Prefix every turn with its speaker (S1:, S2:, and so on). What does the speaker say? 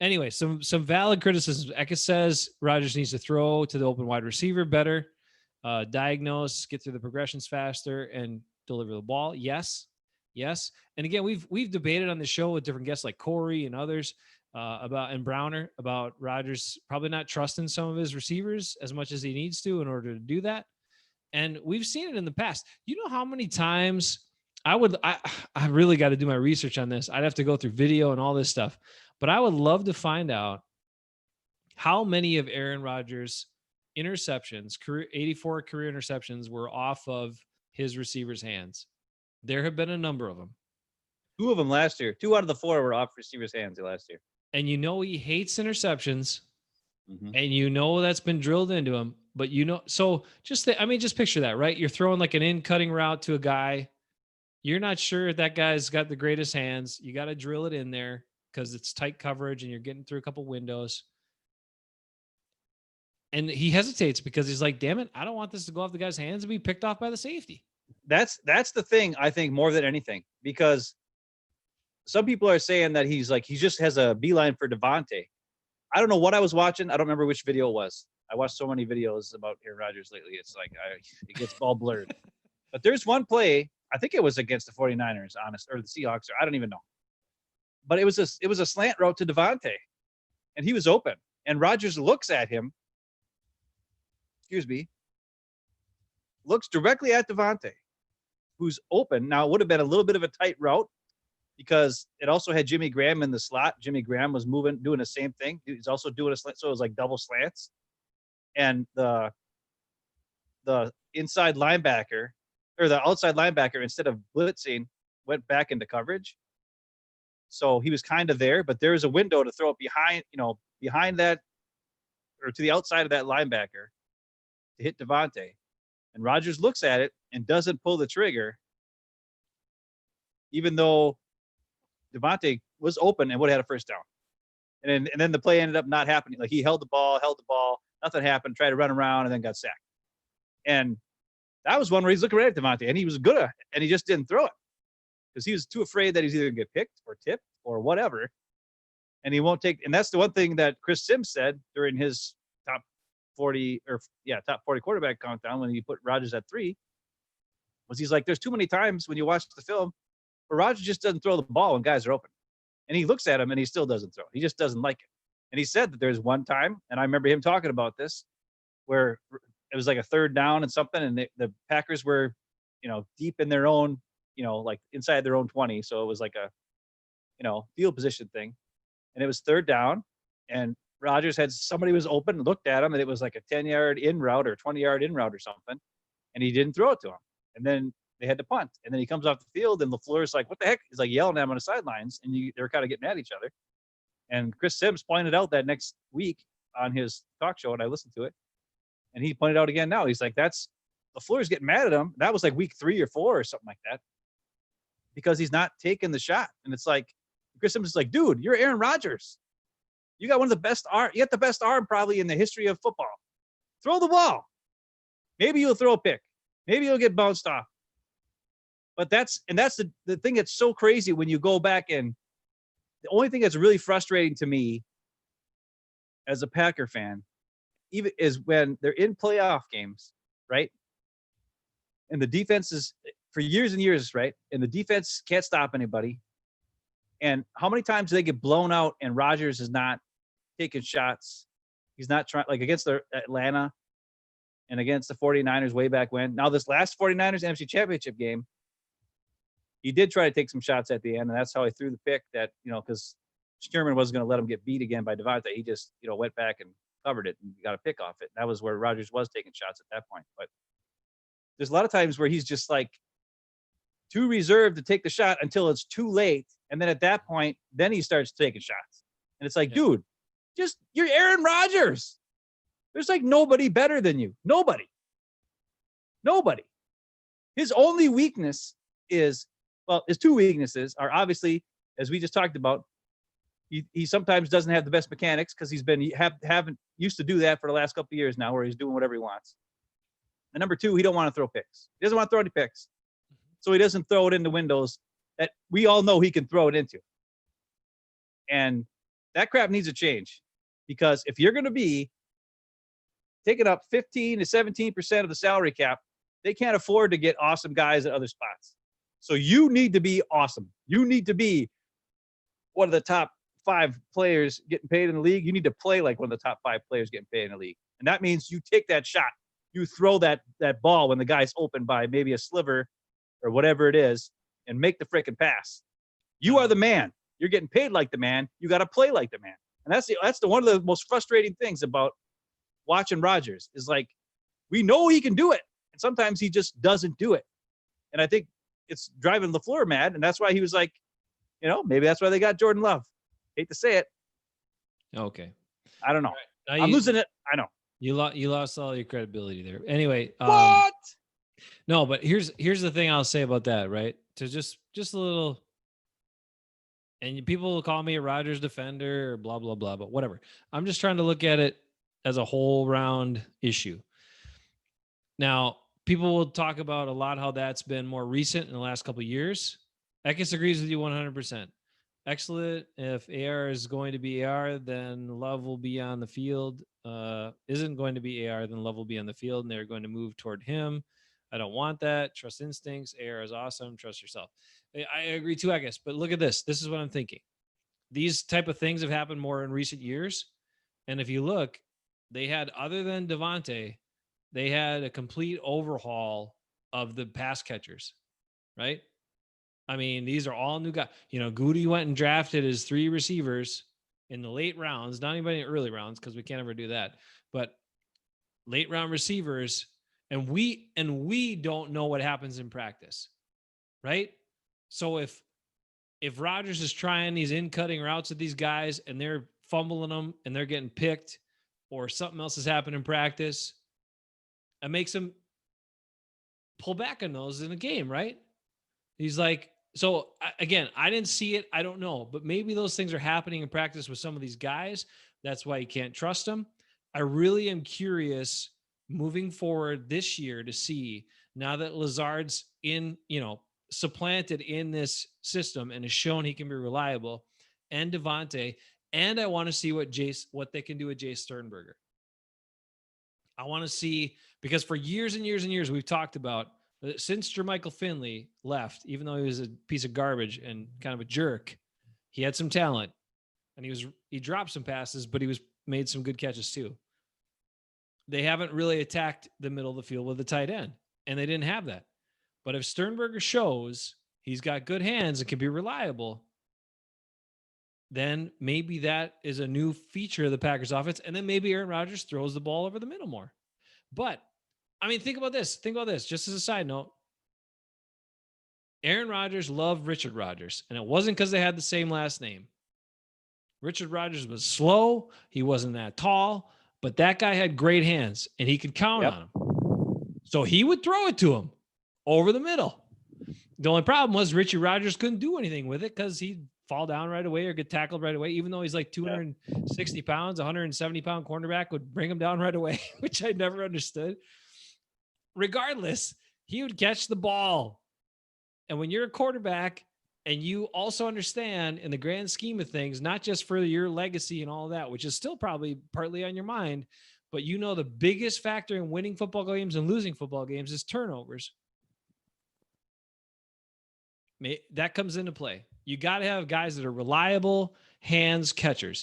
S1: Anyway, some valid criticisms. Eka says Rodgers needs to throw to the open wide receiver better, diagnose, get through the progressions faster, and deliver the ball. Yes. And again, we've debated on the show with different guests like Corey and others and Browner about Rodgers probably not trusting some of his receivers as much as he needs to in order to do that. And we've seen it in the past. You know how many times I really got to do my research on this. I'd have to go through video and all this stuff, but I would love to find out how many of Aaron Rodgers' interceptions, 84 career interceptions, were off of his receivers' hands. There have been a number of them.
S2: 2 of them last year. 2 out of the 4 were off receivers' hands last year.
S1: And he hates interceptions. Mm-hmm. And that's been drilled into him. But so just picture that, right? You're throwing like an in-cutting route to a guy. You're not sure if that guy's got the greatest hands. You got to drill it in there because it's tight coverage and you're getting through a couple windows. And he hesitates because he's like, damn it, I don't want this to go off the guy's hands and be picked off by the safety.
S2: That's the thing, I think, more than anything, because some people are saying that he just has a beeline for Devontae. I don't know what I was watching. I don't remember which video it was. I watched so many videos about Aaron Rodgers lately. It's like it gets all blurred. But there's one play, I think it was against the 49ers, or the Seahawks, or I don't even know. But it was a slant route to Devontae, and he was open. And Rodgers looks at him. Looks directly at Devontae, who's open. Now, it would have been a little bit of a tight route because it also had Jimmy Graham in the slot. Jimmy Graham was doing the same thing. He's also doing a slant, so it was like double slants. And the inside linebacker, or the outside linebacker, instead of blitzing, went back into coverage. So he was kind of there, but there's a window to throw it behind that, or to the outside of that linebacker to hit Devontae. And Rodgers looks at it and doesn't pull the trigger, even though Devontae was open and would have had a first down. And then the play ended up not happening. Like, he held the ball, nothing happened, tried to run around, and then got sacked. And that was one where he's looking right at Devontae, and he was good at it, and he just didn't throw it because he was too afraid that he's either going to get picked or tipped or whatever. And he won't take – and that's the one thing that Chris Sims said during his top 40 quarterback countdown when he put Rodgers at 3, was he's like, there's too many times when you watch the film where Rodgers just doesn't throw the ball when guys are open. And he looks at him and he still doesn't throw. He just doesn't like it. And he said that there's one time, and I remember him talking about this, where it was like a third down and something, and the Packers were, deep in their own, like inside their own 20. So it was like a, field position thing. And it was third down, and Rodgers had somebody was open, looked at him, and it was like a 10-yard in route or 20-yard in route or something, and he didn't throw it to him. And then they had to punt. And then he comes off the field, and LaFleur's like, what the heck? He's like yelling at him on the sidelines, and they were kind of getting at each other. And Chris Sims pointed out that next week on his talk show, and I listened to it, and he pointed out again now. He's like, LaFleur's getting mad at him. That was like week 3 or 4 or something like that, because he's not taking the shot. And it's like, Chris Sims is like, dude, you're Aaron Rodgers. You got one of the best arm. You got the best arm probably in the history of football. Throw the ball. Maybe you'll throw a pick. Maybe you'll get bounced off. But that's the thing that's so crazy when you go back, and the only thing that's really frustrating to me as a Packer fan, even, is when they're in playoff games, right? And the defense is, for years and years, right? And the defense can't stop anybody. And how many times do they get blown out and Rodgers is not taking shots? He's not trying, like against the Atlanta and against the 49ers way back when. Now, this last 49ers NFC Championship game, he did try to take some shots at the end, and that's how he threw the pick that, because Sherman wasn't going to let him get beat again by Devontae. He just, went back and covered it and got a pick off it. That was where Rodgers was taking shots at that point. But there's a lot of times where he's just like too reserved to take the shot until it's too late. And then at that point, then he starts taking shots. And it's like, dude, you're Aaron Rodgers. There's like nobody better than you. Nobody. His only weakness is, his 2 weaknesses are obviously, as we just talked about, he sometimes doesn't have the best mechanics because he's been haven't used to do that for the last couple of years now, where he's doing whatever he wants. And number 2, he don't want to throw picks. He doesn't want to throw any picks. So he doesn't throw it into windows that we all know he can throw it into. And that crap needs to change, because if you're going to be taking up 15 to 17% of the salary cap, they can't afford to get awesome guys at other spots. So you need to be awesome. You need to be one of the top 5 players getting paid in the league. You need to play like one of the top 5 players getting paid in the league. And that means you take that shot. You throw that ball when the guy's open by maybe a sliver or whatever it is, and make the freaking pass. You are the man. You're getting paid like the man. You got to play like the man. And that's the one of the most frustrating things about watching Rodgers is, like, we know he can do it, and sometimes he just doesn't do it. And I think it's driving LaFleur mad, and that's why he was like, maybe that's why they got Jordan Love. Hate to say it.
S1: Okay.
S2: I don't know.
S1: Right.
S2: I'm losing it. I know.
S1: You lost all your credibility there. Anyway.
S2: What?
S1: No, but here's the thing I'll say about that, right? To just a little, and people will call me a Rodgers defender or blah, blah, blah, but whatever. I'm just trying to look at it as a whole round issue. Now, people will talk about a lot how that's been more recent in the last couple of years. Eckes agrees with you 100%. Excellent. If AR is going to be AR, then Love will be on the field. Isn't going to be AR, then Love will be on the field, and they're going to move toward him. I don't want that. Trust instincts. AR is awesome. Trust yourself. I agree too, I guess. But look at this. This is what I'm thinking. These type of things have happened more in recent years. And if you look, they had, other than Devontae, they had a complete overhaul of the pass catchers, right? I mean, these are all new guys. Goody went and drafted his 3 receivers in the late rounds, not even in the early rounds, because we can't ever do that. But late round receivers, and we don't know what happens in practice, right? So if Rodgers is trying these in-cutting routes with these guys and they're fumbling them and they're getting picked, or something else has happened in practice, it makes him pull back on those in a game, right? He's like, so again, I didn't see it. I don't know, but maybe those things are happening in practice with some of these guys. That's why you can't trust them. I really am curious moving forward this year to see, now that Lazard's in, supplanted in this system and has shown he can be reliable, and Devontae, and I want to see what they can do with Jay Sternberger. I want to see, because for years and years and years, we've talked about, since Jermichael Finley left, even though he was a piece of garbage and kind of a jerk, he had some talent, and he dropped some passes, but he made some good catches too. They haven't really attacked the middle of the field with the tight end, and they didn't have that. But if Sternberger shows he's got good hands and can be reliable, then maybe that is a new feature of the Packers offense. And then maybe Aaron Rodgers throws the ball over the middle more. But I mean, think about this. Just as a side note. Aaron Rodgers loved Richard Rodgers, and it wasn't because they had the same last name. Richard Rodgers was slow. He wasn't that tall, but that guy had great hands, and he could count on him. So he would throw it to him over the middle. The only problem was Richard Rodgers couldn't do anything with it because he'd fall down right away or get tackled right away. Even though he's like 260 pounds, 170-pound cornerback would bring him down right away, which I never understood. Regardless, he would catch the ball. And when you're a quarterback and you also understand, in the grand scheme of things, not just for your legacy and all that, which is still probably partly on your mind, but the biggest factor in winning football games and losing football games is turnovers. That comes into play. You got to have guys that are reliable hands catchers.